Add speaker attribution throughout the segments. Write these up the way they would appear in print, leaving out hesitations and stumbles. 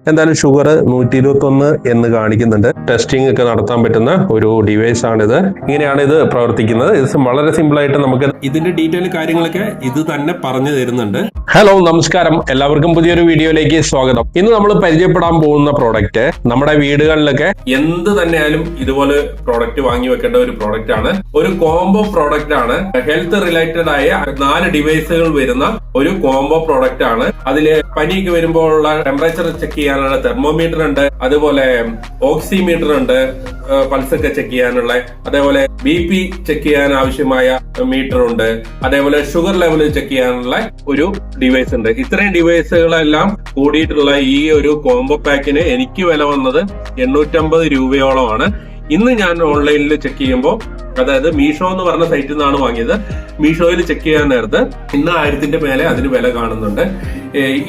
Speaker 1: എന്തായാലും ഷുഗർ 121 എന്ന് കാണിക്കുന്നുണ്ട്. ടെസ്റ്റിംഗ് ഒക്കെ നടത്താൻ പറ്റുന്ന ഒരു ഡിവൈസ് ആണിത്. ഇങ്ങനെയാണ് ഇത് പ്രവർത്തിക്കുന്നത്. ഇത് വളരെ സിമ്പിൾ ആയിട്ട് നമുക്ക് ഇതിന്റെ ഡീറ്റെയിൽ കാര്യങ്ങളൊക്കെ ഇത് തന്നെ പറഞ്ഞു തരുന്നുണ്ട്. ഹലോ, നമസ്കാരം. എല്ലാവർക്കും പുതിയൊരു വീഡിയോയിലേക്ക് സ്വാഗതം. ഇന്ന് നമ്മൾ പരിചയപ്പെടാൻ പോകുന്ന പ്രോഡക്റ്റ് നമ്മുടെ വീടുകളിലൊക്കെ എന്ത് തന്നെയായാലും ഇതുപോലെ പ്രോഡക്റ്റ് വാങ്ങി വെക്കേണ്ട ഒരു പ്രോഡക്റ്റ് ആണ്. ഒരു കോംബോ പ്രോഡക്റ്റ് ആണ്. ഹെൽത്ത് റിലേറ്റഡ് ആയ 4 ഡിവൈസുകൾ വരുന്ന ഒരു കോംബോ പ്രോഡക്റ്റ് ആണ്. അതില് പനിയൊക്കെ വരുമ്പോഴുള്ള ടെമ്പറേച്ചർ ചെക്ക് ചെയ്യാനുള്ള തെർമോമീറ്റർ ഉണ്ട്, അതുപോലെ ഓക്സിമീറ്റർ ഉണ്ട്, പൾസ് ഒക്കെ ചെക്ക് ചെയ്യാനുള്ള, അതേപോലെ BP ചെക്ക് ചെയ്യാൻ ആവശ്യമായ മീറ്റർ ഉണ്ട്, അതേപോലെ ഷുഗർ ലെവൽ ചെക്ക് ചെയ്യാനുള്ള ഒരു ഡിവൈസ് ഉണ്ട്. ഇത്രയും ഡിവൈസുകളെല്ലാം കൂടിയിട്ടുള്ള ഈ ഒരു കോംബോ പാക്കിന് എനിക്ക് വില വന്നത് 850 രൂപയോളമാണ്. ഇന്ന് ഞാൻ ഓൺലൈനിൽ ചെക്ക് ചെയ്യുമ്പോൾ, അതായത് മീഷോ എന്ന് പറഞ്ഞ സൈറ്റിൽ നിന്നാണ് വാങ്ങിയത്. മീഷോയിൽ ചെക്ക് ചെയ്യാൻ നേരത്ത് ഇന്ന് 1000 മേലെ അതിന് വില കാണുന്നുണ്ട്.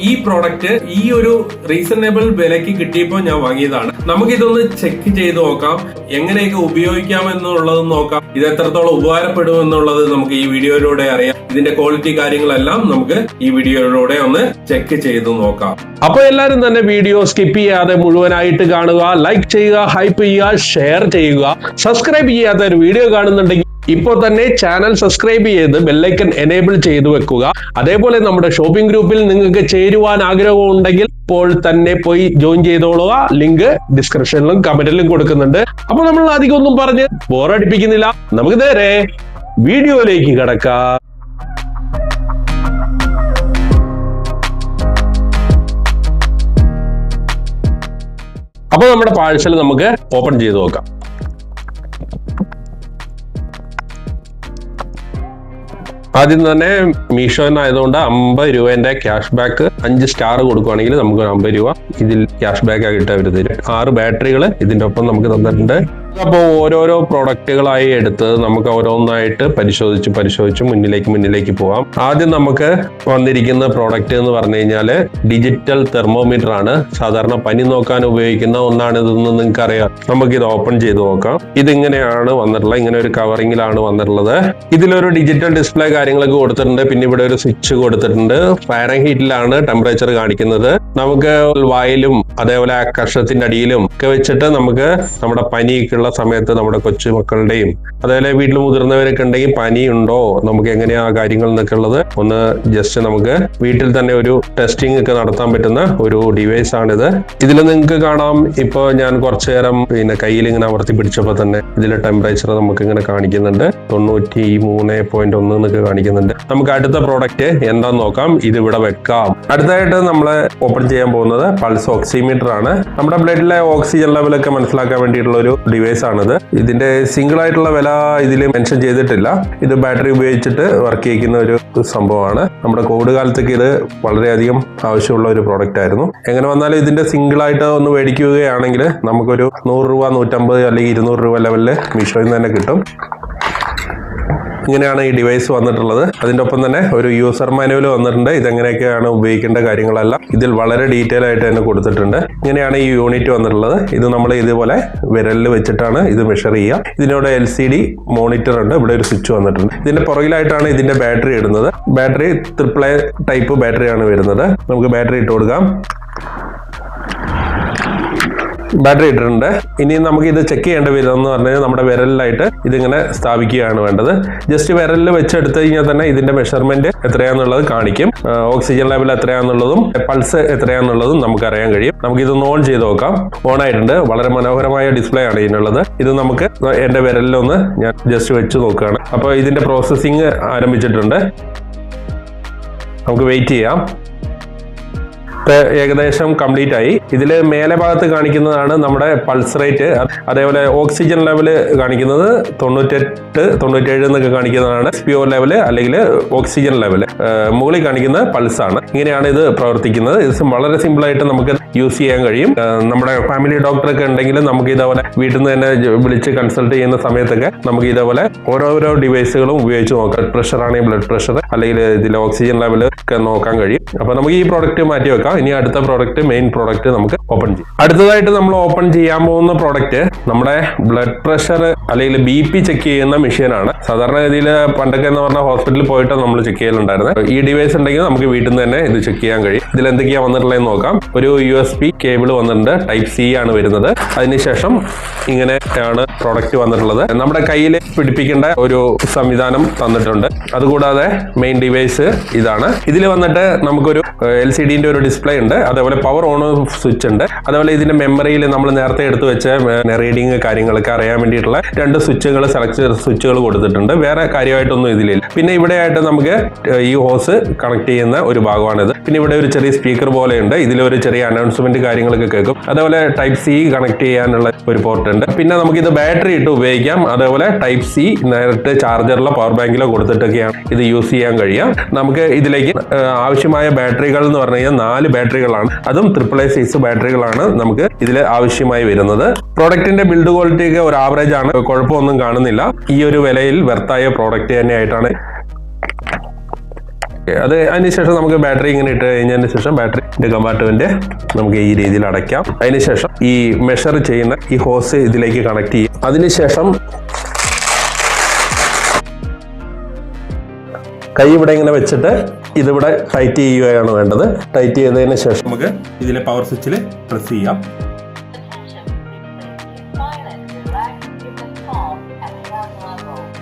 Speaker 1: ഈ പ്രോഡക്റ്റ് ഈ ഒരു റീസണബിൾ വിലക്ക് കിട്ടിയപ്പോൾ ഞാൻ വാങ്ങിയതാണ്. നമുക്കിതൊന്ന് ചെക്ക് ചെയ്ത് നോക്കാം, എങ്ങനെയൊക്കെ ഉപയോഗിക്കാം എന്നുള്ളത് നോക്കാം. ഇത് എത്രത്തോളം ഉപകാരപ്പെടുമെന്നുള്ളത് നമുക്ക് ഈ വീഡിയോയിലൂടെ അറിയാം. ഇതിന്റെ ക്വാളിറ്റി കാര്യങ്ങളെല്ലാം നമുക്ക് ഈ വീഡിയോയിലൂടെ ഒന്ന് ചെക്ക് ചെയ്ത് നോക്കാം. അപ്പൊ എല്ലാരും തന്നെ വീഡിയോ സ്കിപ്പ് ചെയ്യാതെ മുഴുവനായിട്ട് കാണുക, ലൈക്ക് ചെയ്യുക, ഹൈപ്പ് ചെയ്യുക, ഷെയർ ചെയ്യുക. സബ്സ്ക്രൈബ് ചെയ്യാത്ത ഒരു വീഡിയോ കാണുന്നുണ്ടെങ്കിൽ ഇപ്പോൾ തന്നെ ചാനൽ സബ്സ്ക്രൈബ് ചെയ്ത് ബെല്ലൈക്കൻ എനേബിൾ ചെയ്തു വെക്കുക. അതേപോലെ നമ്മുടെ ഷോപ്പിംഗ് ഗ്രൂപ്പിൽ നിങ്ങൾക്ക് ചേരുവാൻ ആഗ്രഹമുണ്ടെങ്കിൽ ഇപ്പോൾ തന്നെ പോയി ജോയിൻ ചെയ്തോളുക. ലിങ്ക് ഡിസ്ക്രിപ്ഷനിലും കമന്റിലും കൊടുക്കുന്നുണ്ട്. അപ്പൊ നമ്മൾ അധികം ഒന്നും പറഞ്ഞ് ബോറടിപ്പിക്കുന്നില്ല, നമുക്ക് നേരെ വീഡിയോയിലേക്ക് കടക്കാം. അപ്പൊ നമ്മുടെ പാഴ്സൽ നമുക്ക് ഓപ്പൺ ചെയ്ത് നോക്കാം. ആദ്യം തന്നെ മീഷോന്നായതുകൊണ്ട് 50 രൂപേന്റെ ക്യാഷ് ബാക്ക് 5 സ്റ്റാർ കൊടുക്കുകയാണെങ്കിൽ നമുക്ക് 50 രൂപ ഇതിൽ ക്യാഷ് ബാക്ക് ആയിട്ട് അവർ തരും. 6 ബാറ്ററികൾ ഇതിന്റെ ഒപ്പം നമുക്ക് തന്നിട്ടുണ്ട്. അപ്പോൾ ഓരോരോ പ്രോഡക്റ്റുകളായി എടുത്ത് നമുക്ക് ഓരോന്നായിട്ട് പരിശോധിച്ച് മുന്നിലേക്ക് പോവാം. ആദ്യം നമുക്ക് വന്നിരിക്കുന്ന പ്രോഡക്റ്റ് എന്ന് പറഞ്ഞു കഴിഞ്ഞാല് ഡിജിറ്റൽ തെർമോമീറ്റർ ആണ്. സാധാരണ പനി നോക്കാൻ ഉപയോഗിക്കുന്ന ഒന്നാണ് ഇതെന്ന് നിങ്ങൾക്ക് അറിയാം. നമുക്ക് ഇത് ഓപ്പൺ ചെയ്ത് നോക്കാം. ഇതിങ്ങനെയാണ് വന്നിട്ടുള്ളത്, ഇങ്ങനെ ഒരു കവറിങ്ങിലാണ് വന്നിട്ടുള്ളത്. ഇതിലൊരു ഡിജിറ്റൽ ഡിസ്പ്ലേ കാര്യങ്ങളൊക്കെ കൊടുത്തിട്ടുണ്ട്. പിന്നെ ഇവിടെ ഒരു സ്വിച്ച് കൊടുത്തിട്ടുണ്ട്. ഫാരൻഹീറ്റിലാണ് ടെമ്പറേച്ചർ കാണിക്കുന്നത്. നമുക്ക് വായിലും അതേപോലെ കക്ഷത്തിന്റെ അടിയിലും ഒക്കെ വെച്ചിട്ട് നമുക്ക് നമ്മുടെ പനിയൊക്കെയുള്ള സമയത്ത് നമ്മുടെ കൊച്ചുമക്കളുടെയും അതേപോലെ വീട്ടിൽ മുതിർന്നവരൊക്കെ ഉണ്ടെങ്കിൽ പനി ഉണ്ടോ, നമുക്ക് എങ്ങനെയാ കാര്യങ്ങൾ എന്നൊക്കെ ഉള്ളത് ഒന്ന് ജസ്റ്റ് നമുക്ക് വീട്ടിൽ തന്നെ ഒരു ടെസ്റ്റിംഗ് ഒക്കെ നടത്താൻ പറ്റുന്ന ഒരു ഡിവൈസ് ആണിത്. ഇതിൽ നിങ്ങൾക്ക് കാണാം, ഇപ്പൊ ഞാൻ കുറച്ചു നേരം കയ്യിൽ ഇങ്ങനെ അമർത്തി പിടിച്ചപ്പോൾ തന്നെ ഇതിലെ ടെമ്പറേച്ചർ നമുക്ക് ഇങ്ങനെ കാണിക്കുന്നുണ്ട്. 93.1 എന്നൊക്കെ കാണിക്കുന്നുണ്ട്. നമുക്ക് അടുത്ത പ്രോഡക്റ്റ് എന്താന്ന് നോക്കാം. ഇത് ഇവിടെ വെക്കാം. അടുത്തായിട്ട് നമ്മൾ ഓപ്പൺ ചെയ്യാൻ പോകുന്നത് പൾസ് ഓക്സിമീറ്റർ ആണ്. നമ്മുടെ ബ്ലഡിലെ ഓക്സിജൻ ലെവലൊക്കെ മനസ്സിലാക്കാൻ വേണ്ടിയിട്ടുള്ള ഒരു ഡിവൈസ് ആണിത്. ഇതിന്റെ സിംഗിൾ ആയിട്ടുള്ള വില ഇതിൽ മെൻഷൻ ചെയ്തിട്ടില്ല. ഇത് ബാറ്ററി ഉപയോഗിച്ചിട്ട് വർക്ക് ചെയ്യിക്കുന്ന ഒരു സംഭവമാണ്. നമ്മുടെ കോവിഡ് കാലത്തേക്ക് ഇത് വളരെയധികം ആവശ്യമുള്ള ഒരു പ്രോഡക്റ്റ് ആയിരുന്നു. എങ്ങനെ വന്നാലും ഇതിന്റെ സിംഗിൾ ആയിട്ട് ഒന്ന് മേടിക്കുകയാണെങ്കിൽ നമുക്കൊരു 100 രൂപ, 150 അല്ലെങ്കിൽ 200 രൂപ ലെവലിൽ മീഷോയിൽ നിന്ന് തന്നെ കിട്ടും. ഇങ്ങനെയാണ് ഈ ഡിവൈസ് വന്നിട്ടുള്ളത്. അതിൻ്റെ ഒപ്പം തന്നെ ഒരു യൂസർ മാനുവൽ വന്നിട്ടുണ്ട്. ഇതെങ്ങനെയൊക്കെയാണ് ഉപയോഗിക്കേണ്ട കാര്യങ്ങളെല്ലാം ഇതിൽ വളരെ ഡീറ്റെയിൽ ആയിട്ട് തന്നെ കൊടുത്തിട്ടുണ്ട്. ഇങ്ങനെയാണ് ഈ യൂണിറ്റ് വന്നിട്ടുള്ളത്. ഇത് നമ്മൾ ഇതുപോലെ വിരലിൽ വെച്ചിട്ടാണ് ഇത് മെഷർ ചെയ്യുക. ഇതിനോട് LCD മോണിറ്റർ ഉണ്ട്. ഇവിടെ ഒരു സ്വിച്ച് വന്നിട്ടുണ്ട്. ഇതിന്റെ പുറകിലായിട്ടാണ് ഇതിന്റെ ബാറ്ററി ഇടുന്നത്. ബാറ്ററി AAA ടൈപ്പ് ബാറ്ററിയാണ് വരുന്നത്. നമുക്ക് ബാറ്ററി ഇട്ട് കൊടുക്കാം. ബാറ്ററി ഇട്ടിട്ടുണ്ട്. ഇനി നമുക്ക് ഇത് ചെക്ക് ചെയ്യേണ്ട വിധം എന്ന് പറഞ്ഞു കഴിഞ്ഞാൽ നമ്മുടെ വിരലിലായിട്ട് ഇതിങ്ങനെ സ്ഥാപിക്കുകയാണ് വേണ്ടത്. ജസ്റ്റ് വിരലിൽ വെച്ചെടുത്ത് കഴിഞ്ഞാൽ തന്നെ ഇതിന്റെ മെഷർമെന്റ് എത്രയാന്നുള്ളത് കാണിക്കും. ഓക്സിജൻ ലെവൽ എത്രയാന്നുള്ളതും പൾസ് എത്രയാന്നുള്ളതും നമുക്ക് അറിയാൻ കഴിയും. നമുക്ക് ഇതൊന്ന് ഓൺ ചെയ്ത് നോക്കാം. ഓൺ ആയിട്ടുണ്ട്. വളരെ മനോഹരമായ ഡിസ്പ്ലേ ആണ് ഇതിനുള്ളത്. ഇത് നമുക്ക് എന്റെ വിരലിലൊന്ന് ഞാൻ ജസ്റ്റ് വെച്ച് നോക്കുകയാണ്. അപ്പോൾ ഇതിന്റെ പ്രോസസ്സിങ് ആരംഭിച്ചിട്ടുണ്ട്. നമുക്ക് വെയിറ്റ് ചെയ്യാം. ഏകദേശം കംപ്ലീറ്റ് ആയി. ഇതിൽ മേലെ ഭാഗത്ത് കാണിക്കുന്നതാണ് നമ്മുടെ പൾസ് റേറ്റ്. അതേപോലെ ഓക്സിജൻ ലെവല് കാണിക്കുന്നത് 98, 97 എന്നൊക്കെ കാണിക്കുന്നതാണ് SpO ലെവല് അല്ലെങ്കിൽ ഓക്സിജൻ ലെവല്. മുകളിൽ കാണിക്കുന്ന പൾസ് ആണ്. ഇങ്ങനെയാണ് ഇത് പ്രവർത്തിക്കുന്നത്. ഇത് വളരെ സിമ്പിൾ ആയിട്ട് നമുക്ക് യൂസ് ചെയ്യാൻ കഴിയും. നമ്മുടെ ഫാമിലി ഡോക്ടറൊക്കെ ഉണ്ടെങ്കിൽ നമുക്ക് ഇതേപോലെ വീട്ടിൽ നിന്ന് തന്നെ വിളിച്ച് കൺസൾട്ട് ചെയ്യുന്ന സമയത്തൊക്കെ നമുക്ക് ഇതേപോലെ ഓരോരോ ഡിവൈസുകളും ഉപയോഗിച്ച് നോക്കാം. പ്രഷർ ആണെങ്കിൽ ബ്ലഡ് പ്രഷർ അല്ലെങ്കിൽ ഇതിൽ ഓക്സിജൻ ലെവൽ ഒക്കെ നോക്കാൻ കഴിയും. അപ്പൊ നമുക്ക് ഈ പ്രോഡക്റ്റ് മാറ്റി വെക്കാം. നോക്കാം. ഇനി അടുത്ത പ്രോഡക്റ്റ്, മെയിൻ പ്രോഡക്റ്റ് നമുക്ക് ഓപ്പൺ ചെയ്യാം. അടുത്തതായിട്ട് നമ്മൾ ഓപ്പൺ ചെയ്യാൻ പോകുന്ന പ്രോഡക്റ്റ് നമ്മുടെ ബ്ലഡ് പ്രഷർ അല്ലെങ്കിൽ BP ചെക്ക് ചെയ്യുന്ന മെഷീനാണ്. സാധാരണഗതിയിൽ പണ്ടൊക്കെ എന്ന് പറഞ്ഞാൽ ഹോസ്പിറ്റലിൽ പോയിട്ട് നമ്മൾ ചെക്ക് ചെയ്യലുണ്ടായിരുന്നത്. ഈ ഡിവൈസ് ഉണ്ടെങ്കിൽ നമുക്ക് വീട്ടിൽ നിന്ന് തന്നെ ഇത് ചെക്ക് ചെയ്യാൻ കഴിയും. ഇതിൽ എന്തൊക്കെയാണ് വന്നിട്ടുള്ളതെന്ന് നോക്കാം. ഒരു USB കേബിൾ വന്നിട്ടുണ്ട്, Type-C ആണ് വരുന്നത്. അതിനുശേഷം ഇങ്ങനെയാണ് പ്രോഡക്റ്റ് വന്നിട്ടുള്ളത്. നമ്മുടെ കയ്യിൽ പിടിപ്പിക്കേണ്ട ഒരു സംവിധാനം തന്നിട്ടുണ്ട്. അതുകൂടാതെ മെയിൻ ഡിവൈസ് ഇതാണ്. ഇതിൽ വന്നിട്ട് നമുക്കൊരു LCD ഒരു ഡിസ്പ്ലേ ഉണ്ട്, അതേപോലെ പവർ ഓൺ സ്വിച്ച് ഉണ്ട്, അതേപോലെ ഇതിന്റെ മെമ്മറിയിൽ നമ്മൾ നേരത്തെ എടുത്തു വെച്ച റീഡിങ് കാര്യങ്ങളൊക്കെ അറിയാൻ വേണ്ടിയിട്ടുള്ള 2 സ്വിച്ചുകൾ, സെലക്ട് സ്വിച്ചുകൾ കൊടുത്തിട്ടുണ്ട്. വേറെ കാര്യമായിട്ടൊന്നും ഇതിലില്ല. പിന്നെ ഇവിടെ ആയിട്ട് നമുക്ക് ഈ ഹോസ് കണക്ട് ചെയ്യുന്ന ഒരു ഭാഗമാണിത്. പിന്നെ ഇവിടെ ഒരു ചെറിയ സ്പീക്കർ പോലെയുണ്ട്, ഇതിലൊരു ചെറിയ അനൗൺസ്മെന്റ് കാര്യങ്ങളൊക്കെ കേൾക്കും. അതേപോലെ Type-C കണക്ട് ചെയ്യാനുള്ള ഒരു പോർട്ട് ഉണ്ട്. പിന്നെ നമുക്കിത് ബാറ്ററി ഇട്ട് ഉപയോഗിക്കാം. അതേപോലെ Type-C നേരിട്ട് ചാർജറിലോ പവർ ബാങ്കിലോ കൊടുത്തിട്ടൊക്കെയാണ് ഇത് യൂസ് ചെയ്യാൻ കഴിയുക. നമുക്ക് ഇതിലേക്ക് ആവശ്യമായ ബാറ്ററികൾ എന്ന് പറഞ്ഞു കഴിഞ്ഞാൽ 4 ബാറ്ററികളാണ്. അതും AAA സൈസ് ബാറ്ററികളാണ് നമുക്ക് ഇതിൽ ആവശ്യമായി വരുന്നത്. പ്രോഡക്റ്റിന്റെ ബിൽഡ് ക്വാളിറ്റി ഒക്കെ ഒരു ആവറേജ് ആണ്, കുഴപ്പമൊന്നും കാണുന്നില്ല. ഈ ഒരു വിലയിൽ വെർത്തായ പ്രോഡക്റ്റ് തന്നെയായിട്ടാണ്. അതിനുശേഷം നമുക്ക് ബാറ്ററി ഇങ്ങനെ ഇട്ട് കഴിഞ്ഞതിന് ശേഷം ബാറ്ററിന്റെ കമ്പാർട്ട്മെന്റ് നമുക്ക് ഈ രീതിയിൽ അടയ്ക്കാം. അതിനുശേഷം ഈ മെഷർ ചെയ്യുന്ന ഈ ഹോസ് ഇതിലേക്ക് കണക്ട് ചെയ്യും. അതിനുശേഷം കൈ ഇവിടെ ഇങ്ങനെ വെച്ചിട്ട് ഇതിവിടെ ടൈറ്റ് ചെയ്യുകയാണ് വേണ്ടത്. ടൈറ്റ് ചെയ്തതിന് ശേഷം നമുക്ക് ഇതിലെ പവർ സ്വിച്ചിൽ പ്രസ് ചെയ്യാം.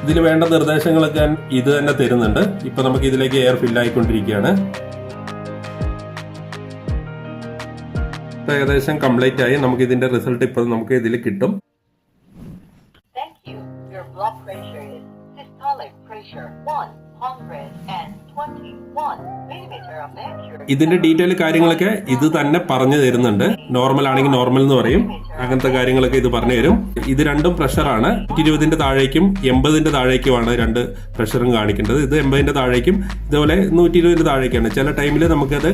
Speaker 1: ഇതിന് വേണ്ട നിർദ്ദേശങ്ങളൊക്കെ ഇത് തന്നെ തരുന്നുണ്ട്. ഇപ്പൊ നമുക്ക് ഇതിലേക്ക് എയർ ഫിൽ ആയിക്കൊണ്ടിരിക്കുകയാണ്. ഏകദേശം കംപ്ലീറ്റ് ആയി. നമുക്ക് ഇതിന്റെ റിസൾട്ട് ഇപ്പോൾ നമുക്ക് ഇതിൽ കിട്ടും. ഇതിന്റെ ഡീറ്റെയിൽ കാര്യങ്ങളൊക്കെ ഇത് തന്നെ പറഞ്ഞു തരുന്നുണ്ട്. നോർമൽ ആണെങ്കിൽ നോർമൽ എന്ന് പറയും, അങ്ങനത്തെ കാര്യങ്ങളൊക്കെ ഇത് പറഞ്ഞു തരും. ഇത് രണ്ടും പ്രഷറാണ്. 120 താഴേക്കും 80 താഴേക്കുമാണ് 2 പ്രഷറും കാണിക്കേണ്ടത്. ഇത് 80 താഴേക്കും ഇതുപോലെ 120 താഴേക്കാണ്. ചില ടൈമിൽ നമുക്കത്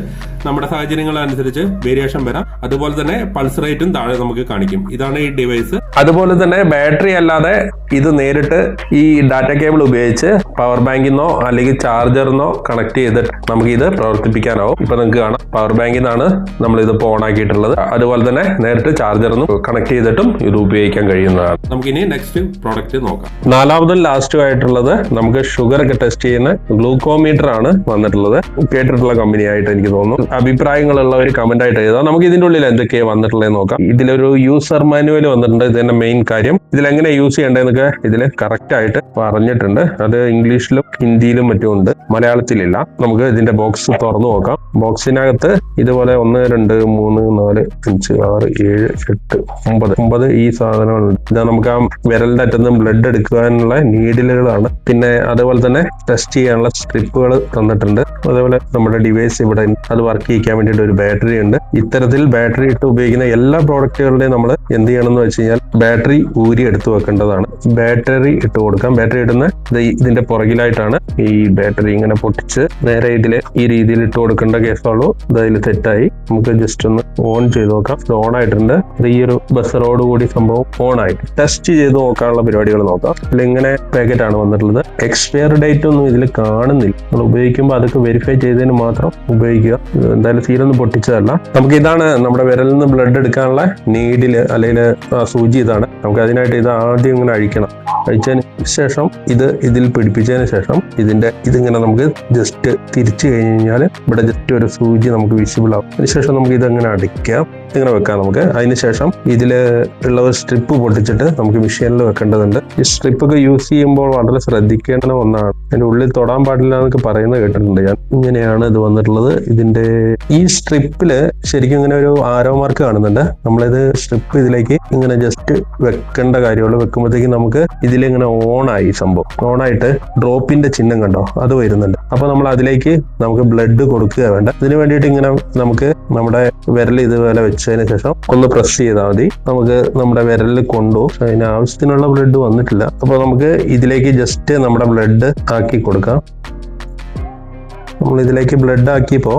Speaker 1: നമ്മുടെ സാഹചര്യങ്ങളനുസരിച്ച് വേരിയേഷൻ വരാം. അതുപോലെ തന്നെ പൾസ് റേറ്റും താഴെ നമുക്ക് കാണിക്കും. ഇതാണ് ഈ ഡിവൈസ്. അതുപോലെ തന്നെ ബാറ്ററി അല്ലാതെ ഇത് നേരിട്ട് ഈ ഡാറ്റ കേബിൾ ഉപയോഗിച്ച് പവർ ബാങ്കിന്നോ അല്ലെങ്കിൽ ചാർജറിനോ കണക്ട് ചെയ്തിട്ട് നമുക്ക് ഇത് പ്രവർത്തിപ്പിക്കാനാവും. ഇപ്പൊ നിങ്ങൾക്ക് കാണാം, പവർ ബാങ്കിൽ നിന്നാണ് നമ്മൾ ഇതിപ്പോൾ ഓൺ ആക്കിയിട്ടുള്ളത്. അതുപോലെ തന്നെ നേരിട്ട് ചാർജറിനും കണക്ട് ചെയ്തിട്ടും ഇത് ഉപയോഗിക്കാൻ കഴിയുന്നതാണ്. നമുക്ക് ഇനി നെക്സ്റ്റ് പ്രോഡക്റ്റ് നോക്കാം. 4ാമതും ലാസ്റ്റും ആയിട്ടുള്ളത് നമുക്ക് ഷുഗർ ഒക്കെ ടെസ്റ്റ് ചെയ്യുന്ന ഗ്ലൂക്കോമീറ്റർ ആണ് വന്നിട്ടുള്ളത്. കേട്ടിട്ടുള്ള കമ്പനി ആയിട്ട് എനിക്ക് തോന്നുന്നു. അഭിപ്രായങ്ങളുള്ള ഒരു കമന്റ് ആയിട്ട് എഴുതാം. നമുക്ക് ഇതിന്റെ ഉള്ളിൽ എന്തൊക്കെയാണ് വന്നിട്ടുള്ളത് നോക്കാം. ഇതിലൊരു യൂസർ മാനുവൽ വന്നിട്ടുണ്ട്. ഇതിന്റെ മെയിൻ കാര്യം, ഇതിലെങ്ങനെ യൂസ് ചെയ്യേണ്ടതെന്നൊക്കെ ഇതിൽ കറക്റ്റ് ആയിട്ട് പറഞ്ഞിട്ടുണ്ട്. അത് ഇംഗ്ലീഷിലും ഹിന്ദിയിലും മറ്റും ഉണ്ട്, മലയാളത്തിലില്ല. നമുക്ക് ഇതിന്റെ ബോക്സ് തുറന്നു നോക്കാം. ബോക്സിനകത്ത് ഇതുപോലെ 1 2 3 4 5 6 7 8 9 ഈ സാധനങ്ങളുണ്ട്. ഇത് നമുക്ക് ആ വിരലിന്റെ അറ്റത്തുനിന്ന് ബ്ലഡ് എടുക്കാനുള്ള നീഡിലുകളാണ്. പിന്നെ അതുപോലെ തന്നെ ടെസ്റ്റ് ചെയ്യാനുള്ള സ്ട്രിപ്പുകൾ തന്നിട്ടുണ്ട്. അതേപോലെ നമ്മുടെ ഡിവൈസ് ഇവിടെ അത് വർക്ക് ചെയ്യിക്കാൻ വേണ്ടിയിട്ട് ഒരു ബാറ്ററി ഉണ്ട്. ഇത്തരത്തിൽ ബാറ്ററി ഇട്ട് ഉപയോഗിക്കുന്ന എല്ലാ പ്രോഡക്റ്റുകളുടെയും നമ്മൾ എന്ത് ചെയ്യണമെന്ന് വെച്ച് കഴിഞ്ഞാൽ ബാറ്ററി ഊരി എടുത്തു വെക്കേണ്ടതാണ്. ബാറ്ററി ഇട്ട് കൊടുക്കാം. ബാറ്ററി ഇടുന്ന ഇതിന്റെ പുറകിലായിട്ടാണ് ഈ ബാറ്ററി ഇങ്ങനെ പൊട്ടിച്ച് നേരെ ഇതില് ഈ രീതിയിൽ ഇട്ട് കൊടുക്കേണ്ട കേസുള്ളൂ. ഇതിൽ തെറ്റായി. നമുക്ക് ജസ്റ്റ് ഒന്ന് ഓൺ ചെയ്ത് നോക്കാം. ഇത് ഓൺ ആയിട്ടുണ്ട്. ഇത് ഈ ഒരു ബസറോട് കൂടി സംഭവം ഓൺ ആയി. ടെസ്റ്റ് ചെയ്ത് നോക്കാനുള്ള പരിപാടികൾ നോക്കാം. ഇങ്ങനെ പാക്കറ്റ് ആണ് വന്നിട്ടുള്ളത്. എക്സ്പയർ ഡേറ്റ് ഒന്നും ഇതിൽ കാണുന്നില്ല. നമ്മൾ ഉപയോഗിക്കുമ്പോൾ അതൊക്കെ വെരിഫൈ ചെയ്തതിന് മാത്രം ഉപയോഗിക്കുക. എന്തായാലും സീലൊന്നും പൊട്ടിച്ചതല്ല. നമുക്ക് ഇതാണ് നമ്മുടെ വിരലിൽ നിന്ന് ബ്ലഡ് എടുക്കാനുള്ള നീഡില് അല്ലെങ്കിൽ സൂചി. ഇതാണ് നമുക്ക് അതിനായിട്ട് ഇത് ആദ്യം ഇങ്ങനെ അഴിക്കണം. അഴിച്ചതിന് ശേഷം ഇതിൽ പിടിപ്പിച്ചതിന് ശേഷം ഇതിങ്ങനെ നമുക്ക് ജസ്റ്റ് തിരിച്ചു കഴിഞ്ഞാൽ ഇവിടെ ജസ്റ്റ് ഒരു സൂചി നമുക്ക് വിസിബിൾ ആവും. അതിനുശേഷം നമുക്ക് ഇതങ്ങനെ അടിക്കാം, ഇങ്ങനെ വെക്കാം. നമുക്ക് അതിനുശേഷം ഇതിൽ ഉള്ള ഒരു സ്ട്രിപ്പ് പൊട്ടിച്ചിട്ട് നമുക്ക് മെഷീനിൽ വെക്കേണ്ടതുണ്ട്. ഈ സ്ട്രിപ്പൊക്കെ യൂസ് ചെയ്യുമ്പോൾ വളരെ ശ്രദ്ധിക്കേണ്ട ഒന്നാണ്. അതിന്റെ ഉള്ളിൽ തൊടാൻ പാടില്ല എന്നൊക്കെ പറയുന്നത് കേട്ടിട്ടുണ്ട് ഞാൻ. ഇങ്ങനെയാണ് ഇത് വന്നിട്ടുള്ളത്. ഇതിന്റെ ഈ സ്ട്രിപ്പില് ശരിക്കും ഇങ്ങനെ ഒരു ആരോ മാർക്ക് കാണുന്നുണ്ട്. നമ്മളിത് സ്ട്രിപ്പ് ഇതിലേക്ക് ഇങ്ങനെ ജസ്റ്റ് വെക്കേണ്ട കാര്യമുള്ളൂ. വെക്കുമ്പോഴത്തേക്കും നമുക്ക് ഇതിലിങ്ങനെ ഓണായി സംഭവം. ഓണായിട്ട് ഡ്രോപ്പിന്റെ ചിഹ്നം കണ്ടോ, അത് വരുന്നുണ്ട്. അപ്പൊ നമ്മൾ അതിലേക്ക് നമുക്ക് ബ്ലഡ് കൊടുക്കുക വേണ്ട. ഇതിന് വേണ്ടിയിട്ട് ഇങ്ങനെ നമുക്ക് നമ്മുടെ വിരൽ ഇതുപോലെ വെച്ചതിന് ശേഷം ഒന്ന് പ്രസ് ചെയ്താൽ മതി. നമുക്ക് നമ്മുടെ വിരലിൽ കൊണ്ടുപോകും. അതിന് ആവശ്യത്തിനുള്ള ബ്ലഡ് വന്നിട്ടില്ല. അപ്പൊ നമുക്ക് ഇതിലേക്ക് ജസ്റ്റ് നമ്മുടെ ബ്ലഡ് ആക്കി കൊടുക്കാം. നമ്മൾ ഇതിലേക്ക് ബ്ലഡ് ആക്കിയപ്പോ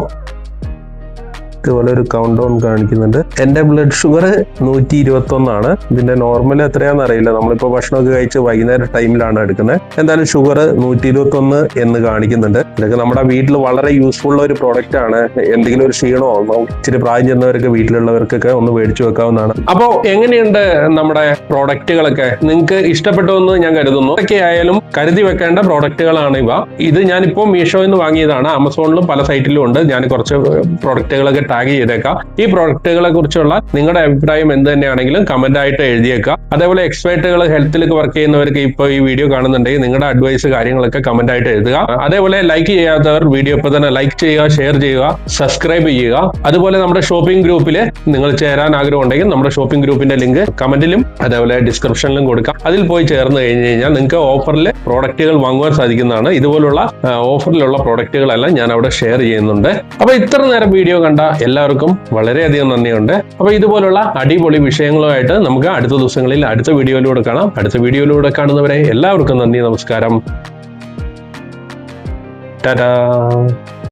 Speaker 1: ഇതുപോലെ ഒരു കൗണ്ട് ഡൗൺ കാണിക്കുന്നുണ്ട്. എന്റെ ബ്ലഡ് ഷുഗർ 121 ഇതിന്റെ നോർമൽ എത്രയാണെന്ന് അറിയില്ല. നമ്മളിപ്പോ ഭക്ഷണമൊക്കെ കഴിച്ച് വൈകുന്നേരം ടൈമിലാണ് എടുക്കുന്നത്. എന്തായാലും ഷുഗർ 121 എന്ന് കാണിക്കുന്നുണ്ട്. ഇതൊക്കെ നമ്മുടെ വീട്ടിൽ വളരെ യൂസ്ഫുൾ ഒരു പ്രോഡക്റ്റ് ആണ്. എന്തെങ്കിലും ഒരു ക്ഷീണമോ ഇച്ചിരി പ്രായം ചെന്നവർക്ക് വീട്ടിലുള്ളവർക്കൊക്കെ ഒന്ന് മേടിച്ചു വെക്കാവുന്നതാണ്. അപ്പോൾ എങ്ങനെയുണ്ട് നമ്മുടെ പ്രോഡക്റ്റുകളൊക്കെ? നിങ്ങൾക്ക് ഇഷ്ടപ്പെട്ടു എന്ന് ഞാൻ കരുതുന്നു. ഇതൊക്കെ ആയാലും കരുതി വെക്കേണ്ട പ്രോഡക്റ്റുകളാണ് ഇവ. ഇത് ഞാനിപ്പോ മീഷോയിൽ നിന്ന് വാങ്ങിയതാണ്. ആമസോണിലും പല സൈറ്റിലും ഉണ്ട്. ഞാൻ കുറച്ച് പ്രോഡക്റ്റുകളൊക്കെ ടാഗ് ചെയ്തേക്കാം. ഈ പ്രോഡക്റ്റുകളെ കുറിച്ചുള്ള നിങ്ങളുടെ അഭിപ്രായം എന്ത് തന്നെയാണെങ്കിലും കമന്റ് ആയിട്ട് എഴുതിയേക്കാം. അതേപോലെ എക്സ്പേർട്ടുകൾ ഹെൽത്തിലൊക്കെ വർക്ക് ചെയ്യുന്നവർക്ക് ഇപ്പോൾ ഈ വീഡിയോ കാണുന്നുണ്ടെങ്കിൽ നിങ്ങളുടെ അഡ്വൈസ് കാര്യങ്ങളൊക്കെ കമന്റ് ആയിട്ട് എഴുതുക. അതേപോലെ ലൈക്ക് ചെയ്യാത്തവർ വീഡിയോ ഇപ്പോൾ തന്നെ ലൈക്ക് ചെയ്യുക, ഷെയർ ചെയ്യുക, സബ്സ്ക്രൈബ് ചെയ്യുക. അതുപോലെ നമ്മുടെ ഷോപ്പിംഗ് ഗ്രൂപ്പിൽ നിങ്ങൾ ചേരാൻ ആഗ്രഹം ഉണ്ടെങ്കിൽ നമ്മുടെ ഷോപ്പിംഗ് ഗ്രൂപ്പിന്റെ ലിങ്ക് കമന്റിലും അതേപോലെ ഡിസ്ക്രിപ്ഷനിലും കൊടുക്കാം. അതിൽ പോയി ചേർന്ന് കഴിഞ്ഞ് കഴിഞ്ഞാൽ നിങ്ങൾക്ക് ഓഫറിൽ പ്രോഡക്റ്റുകൾ വാങ്ങുവാൻ സാധിക്കുന്നതാണ്. ഇതുപോലുള്ള ഓഫറിലുള്ള പ്രോഡക്റ്റുകളെല്ലാം ഞാൻ അവിടെ ഷെയർ ചെയ്യുന്നുണ്ട്. അപ്പൊ ഇത്ര നേരം വീഡിയോ കണ്ട എല്ലാവർക്കും വളരെയധികം നന്ദിയുണ്ട്. അപ്പൊ ഇതുപോലുള്ള അടിപൊളി വിഷയങ്ങളുമായിട്ട് നമുക്ക് അടുത്ത ദിവസങ്ങളിൽ അടുത്ത വീഡിയോയിലൂടെ കാണാം. അടുത്ത വീഡിയോയിലൂടെ കാണുന്നവരെ എല്ലാവർക്കും നന്ദി, നമസ്കാരം, ടാറ്റാ.